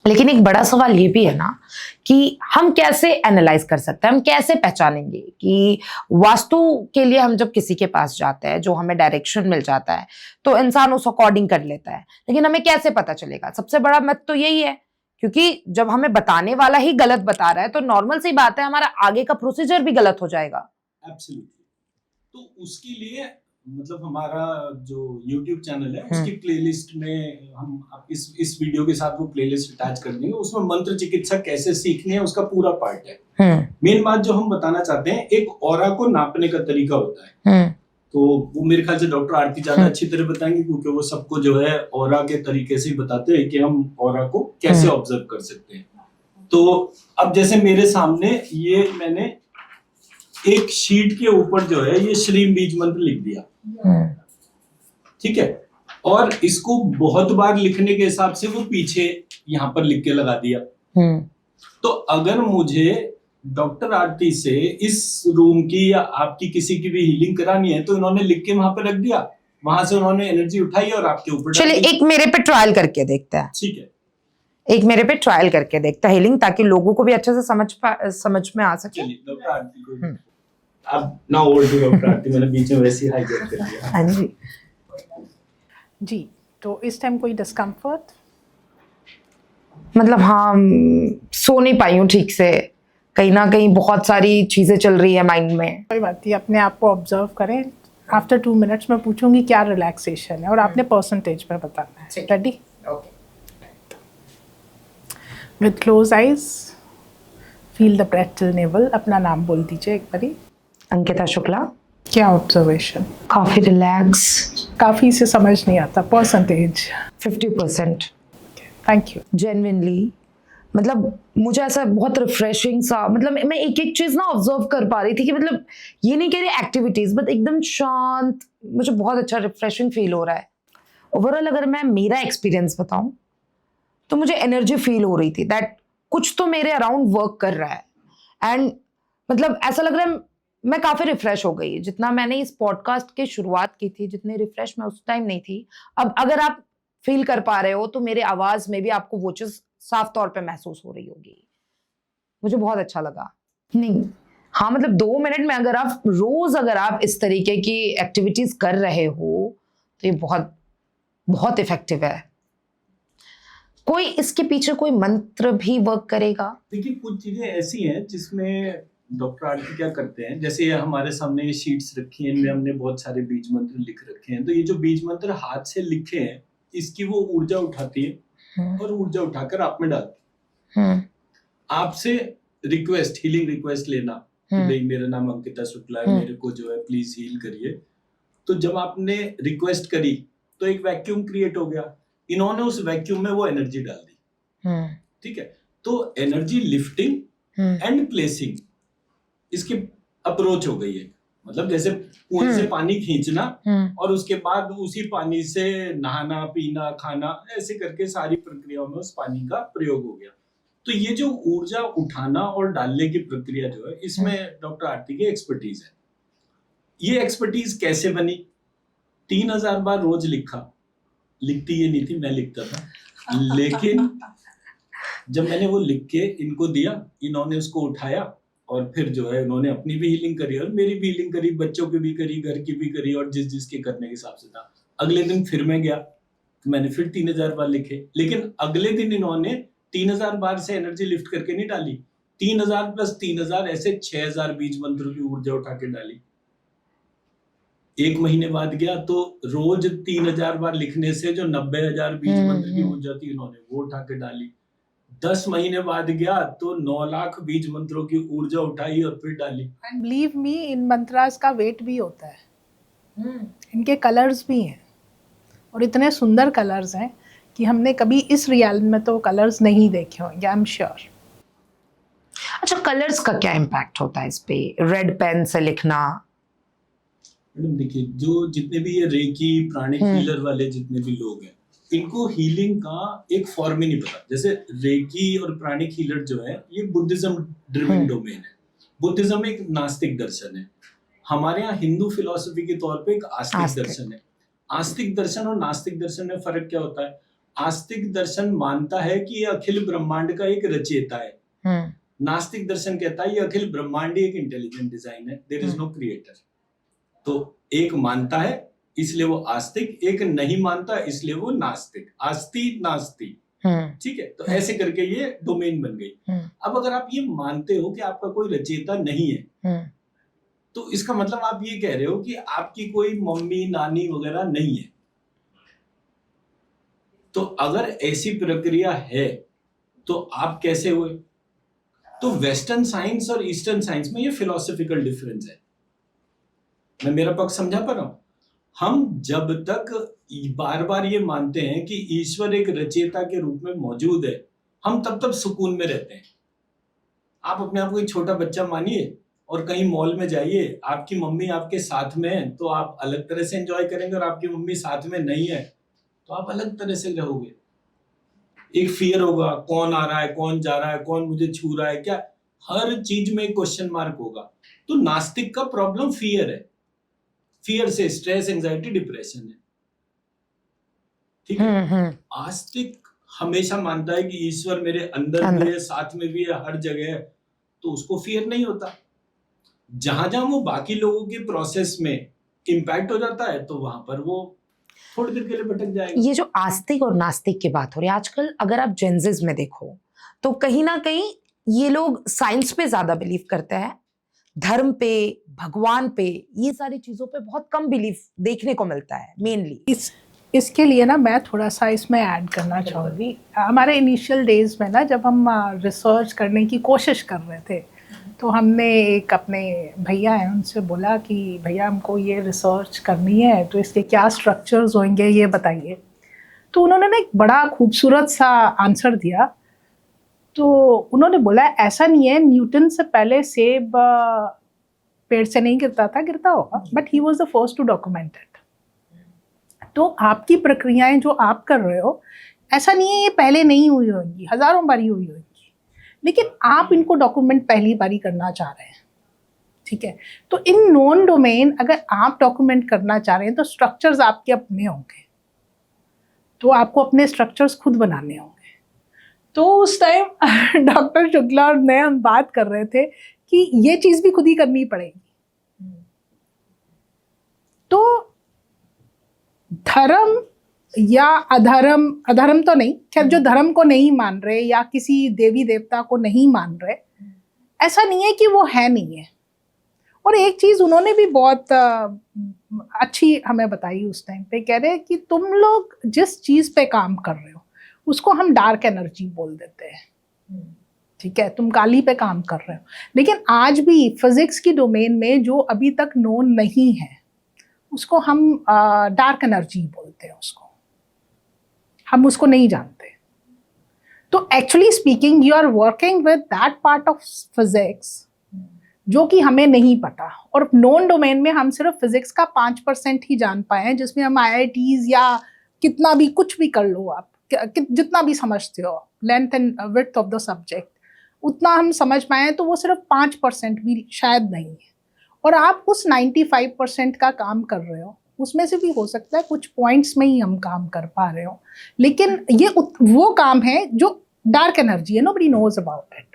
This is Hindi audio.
लेकिन एक बड़ा सवाल ये भी है ना कि हम कैसे एनालाइज कर सकते हैं, हम कैसे पहचानेंगे कि वास्तु के लिए हम जब किसी के पास जाते हैं, जो हमें डायरेक्शन मिल जाता है तो इंसान उस अकॉर्डिंग कर लेता है, लेकिन हमें कैसे पता चलेगा? सबसे बड़ा मत तो यही है, क्योंकि जब हमें बताने वाला ही गलत बता रहा है तो नॉर्मल सी बात है हमारा आगे का प्रोसीजर भी गलत हो जाएगा। एब्सोल्युटली। तो उसके लिए मतलब हमारा जो YouTube चैनल है उसकी प्लेलिस्ट में हम इस वीडियो के साथ वो प्लेलिस्ट अटैच कर देंगे, उसमें मंत्र चिकित्सा कैसे सीखनी है उसका पूरा पार्ट है। मेन बात जो हम बताना चाहते हैं, एक ऑरा को नापने का तरीका होता है, तो वो मेरे ख्याल से डॉक्टर आरती ज्यादा अच्छी तरह बताएंगे, क्योंकि वो सबको जो है ऑरा के तरीके से बताते हैं कि हम ऑरा को कैसे ऑब्जर्व कर सकते हैं। तो अब जैसे मेरे सामने ये मैंने एक शीट के ऊपर जो है ये श्रीम बीज मंत्र लिख दिया, ठीक है, और इसको बहुत बार लिखने के हिसाब से वो पीछे यहाँ पर लिख के लगा दिया। तो अगर मुझे डॉक्टर आरती से इस रूम की या आपकी किसी की भी हीलिंग करानी है तो इन्होंने लिख के वहां पर रख दिया, वहां से उन्होंने एनर्जी उठाई और आपके ऊपर। चलिए एक मेरे पे ट्रायल करके देखते हैं। ठीक है, एक मेरे पे ट्रायल करके देखते हैं हीलिंग, ताकि लोगों को भी अच्छे से समझ में आ सके। डॉक्टर आरती को अब ना ओल्ड डॉक्टर आरती, मैंने बीच में वैसे ही हाईजैक कर दिया। हाँ जी जी। तो इस टाइम कोई डिस्कम्फर्ट? मतलब हाँ, सो नहीं पाई हूँ ठीक से, कहीं ना कहीं बहुत सारी चीजें चल रही है माइंड में। कोई बात नहीं, अपने आप को ऑब्जर्व करें। आफ्टर 2 मिनट्स मैं पूछूंगी क्या रिलैक्सेशन है और आपने परसेंटेज में बताना है। Ready? Okay. With close eyes feel the breath till navel. अपना नाम बोल दीजिए एक बारी। अंकिता शुक्ला। क्या ऑब्जर्वेशन? काफी रिलैक्स। काफी से समझ नहीं आता, परसेंटेज? 50%। Thank you. जेन्युइनली मतलब मुझे ऐसा बहुत रिफ्रेशिंग सा, मतलब मैं एक एक चीज ना ऑब्जर्व कर पा रही थी कि मतलब ये नहीं कह रही एक्टिविटीज, बट एकदम शांत, मुझे बहुत अच्छा रिफ्रेशिंग फील हो रहा है। ओवरऑल अगर मैं मेरा एक्सपीरियंस बताऊं तो मुझे एनर्जी फील हो रही थी दैट कुछ तो मेरे अराउंड वर्क कर रहा है, एंड मतलब ऐसा लग रहा है मैं काफी रिफ्रेश हो गई। जितना मैंने इस पॉडकास्ट की शुरुआत की थी, जितनी रिफ्रेश मैं उस टाइम नहीं थी, अब अगर आप फील कर पा रहे हो तो मेरे आवाज में भी आपको वो चीज साफ तौर पे महसूस हो रही होगी। मुझे बहुत अच्छा लगा। नहीं हाँ, मतलब 2 मिनट में अगर आप इस तरीके की एक्टिविटीज कर रहे हो तो ये बहुत बहुत इफेक्टिव है। कोई इसके पीछे कोई मंत्र भी वर्क करेगा? देखिए कुछ चीजें ऐसी हैं जिसमें डॉक्टर आरती क्या करते हैं, जैसे हमारे सामने ये शीट्स रखी हैं, इनमें हमने बहुत सारे बीज मंत्र लिख रखे हैं। तो ये जो बीज मंत्र हाथ से लिखे हैं, इसकी वो ऊर्जा उठाती है और ऊर्जा उठाकर आप में डालती है। आपसे रिक्वेस्ट, हीलिंग रिक्वेस्ट लेना कि भाई मेरा नाम अंकिता शुक्ला है, मेरे को जो है प्लीज हील करिए। तो जब आपने रिक्वेस्ट करी तो एक वैक्यूम क्रिएट हो गया, इन्होंने उस वैक्यूम में वो एनर्जी डाल दी, ठीक है। तो एनर्जी लिफ्टिंग एंड प्लेसिंग इसकी अप्रोच हो गई है। मतलब जैसे कुएं से पानी खींचना और उसके बाद उसी पानी से नहाना, पीना, खाना, ऐसे करके सारी प्रक्रियाओं में उस पानी का प्रयोग हो गया। तो ये जो ऊर्जा उठाना और डालने की प्रक्रिया जो है, इसमें डॉक्टर आरती की एक्सपर्टीज है। ये एक्सपर्टीज कैसे बनी? 3000 बार रोज लिखा। लिखती ये नहीं थी, मैं लिखता था, लेकिन जब मैंने वो लिख के इनको दिया, इन्होंने उसको उठाया और फिर जो है उन्होंने अपनी भी हीलिंग करी और मेरी भी हीलिंग करी, बच्चों की भी करी, घर की भी करी, और जिस जिसके करने के हिसाब से था। अगले दिन फिर मैं गया तो मैंने फिर 3000 बार लिखे, लेकिन अगले दिन इन्होंने 3000 बार से एनर्जी लिफ्ट करके नहीं डाली, 3000 प्लस 3000 ऐसे 6000 बीज मंत्र की ऊर्जा उठा के डाली। 1 महीने बाद गया तो रोज 3000 बार लिखने से जो 90,000 बीज मंत्र की ऊर्जा थी, इन्होंने वो उठा के डाली। 10 महीने बाद गया तो 9 लाख बीज मंत्रों की ऊर्जा उठाई और फिर डाली। एंड बिलीव मी, इन मंत्रास का वेट भी होता है, इनके कलर्स भी हैं और इतने सुंदर कलर्स हैं कि हमने कभी इस रियल में तो कलर्स नहीं देखे होंगे, आई एम श्योर। अच्छा, कलर्स का क्या इम्पैक्ट होता है इस पे? रेड पेन से लिखना? मैडम देखिए, जो जितने भी ये रेकी, प्राणिक हीलर वाले जितने भी लोग हैं, इनको हीलिंग का एक फॉर्म ही नहीं पता। जैसे रेकी और प्राणिक हीलर जो है, ये बुद्धिज्म ड्रिवन डोमेन है। बुद्धिज्म एक नास्तिक दर्शन है, हमारे यहाँ हिंदू फिलॉसफी के तौर पे एक आस्तिक दर्शन है। आस्तिक दर्शन और नास्तिक दर्शन में फर्क क्या होता है? आस्तिक दर्शन मानता है कि ये अखिल ब्रह्मांड का एक रचयिता है, नास्तिक दर्शन कहता है ये अखिल ब्रह्मांड ही एक इंटेलिजेंट डिजाइन है, देयर इज नो क्रिएटर। तो एक मानता है इसलिए वो आस्तिक, एक नहीं मानता इसलिए वो नास्तिक, आस्ति नास्ति, ठीक है। तो ऐसे करके ये डोमेन बन गई। अब अगर आप ये मानते हो कि आपका कोई रचयिता नहीं है, तो इसका मतलब आप ये कह रहे हो कि आपकी कोई मम्मी नानी वगैरह नहीं है। तो अगर ऐसी प्रक्रिया है तो आप कैसे हुए? तो वेस्टर्न साइंस और ईस्टर्न साइंस में ये फिलोसॉफिकल डिफरेंस है। मैं मेरा पक्ष समझा पा रहा हूं? हम जब तक बार बार ये मानते हैं कि ईश्वर एक रचयिता के रूप में मौजूद है, हम तब तक सुकून में रहते हैं। आप अपने आप को एक छोटा बच्चा मानिए और कहीं मॉल में जाइए, आपकी मम्मी आपके साथ में है तो आप अलग तरह से एंजॉय करेंगे, और आपकी मम्मी साथ में नहीं है तो आप अलग तरह से रहोगे। एक फियर होगा, कौन आ रहा है, कौन जा रहा है, कौन मुझे छू रहा है, क्या, हर चीज में एक क्वेश्चन मार्क होगा। तो नास्तिक का प्रॉब्लम फियर है, फियर से स्ट्रेस, एंजाइटी, डिप्रेशन है, ठीक है। आस्तिक हमेशा मानता है कि ईश्वर मेरे अंदर भी है, साथ में भी है, हर जगह है, तो उसको फियर नहीं होता। जहां जहां वो बाकी लोगों के प्रोसेस में इम्पैक्ट हो जाता है तो वहां पर वो थोड़ी देर के लिए भटक जाएगा। ये जो आस्तिक और नास्तिक की बात हो रही है आजकल, अगर आप जेंजिस में देखो तो कहीं ना कहीं ये लोग साइंस पे ज्यादा बिलीव करते हैं, धर्म पे, भगवान पे, ये सारी चीजों पे बहुत कम बिलीव देखने को मिलता है मेनली। इसके लिए ना मैं थोड़ा सा इसमें ऐड करना चाहूँगी। हमारे इनिशियल डेज में ना जब हम रिसर्च करने की कोशिश कर रहे थे तो हमने एक अपने भैया हैं उनसे बोला कि भैया हमको ये रिसर्च करनी है तो इसके क्या स्ट्रक्चर्स होंगे ये बताइए। तो उन्होंने ना एक बड़ा खूबसूरत सा आंसर दिया। तो उन्होंने बोला ऐसा नहीं है, न्यूटन से पहले सेब पेड़ से नहीं गिरता था, गिरता होगा, but he was the first to document it. तो आपकी प्रक्रियाएं जो आप कर रहे हो, ऐसा नहीं है ये पहले नहीं हुई होंगी, हज़ारों बारी हुई होंगी, लेकिन आप इनको डॉक्यूमेंट पहली बारी करना चाह रहे हैं, ठीक है। तो इन नॉन डोमेन अगर आप डॉक्यूमेंट करना चाह रहे हैं तो स्ट्रक्चर्स आपके अपने होंगे, तो आपको अपने स्ट्रक्चर्स खुद बनाने होंगे। तो उस टाइम डॉक्टर शुक्ला और मैं हम बात कर रहे थे कि ये चीज़ भी खुद ही करनी पड़ेगी। तो धर्म या अधर्म, अधर्म तो नहीं, खैर जो धर्म को नहीं मान रहे या किसी देवी देवता को नहीं मान रहे, ऐसा नहीं है कि वो है नहीं है। और एक चीज़ उन्होंने भी बहुत अच्छी हमें बताई उस टाइम पे, कह रहे कि तुम लोग जिस चीज़ पे काम कर रहे हो उसको हम डार्क एनर्जी बोल देते हैं, ठीक है, तुम काली पे काम कर रहे हो। लेकिन आज भी फिजिक्स की डोमेन में जो अभी तक नोन नहीं है उसको हम डार्क एनर्जी बोलते हैं, उसको हम उसको नहीं जानते। तो actually speaking you are working with that part of physics जो कि हमें नहीं पता। और नॉन डोमेन में हम सिर्फ फिजिक्स का 5% ही जान पाए हैं, जिसमें हम IITs या कितना भी कुछ भी कर लो आप, जितना भी समझते हो, length and width of the subject, उतना हम समझ पाए हैं, तो वो सिर्फ 5% भी शायद नहीं है। और आप उस 95% का काम कर रहे हो, उसमें से भी हो सकता है कुछ पॉइंट्स में ही हम काम कर पा रहे हो, लेकिन ये वो काम है जो डार्क एनर्जी है, नोबडी नोज अबाउट इट।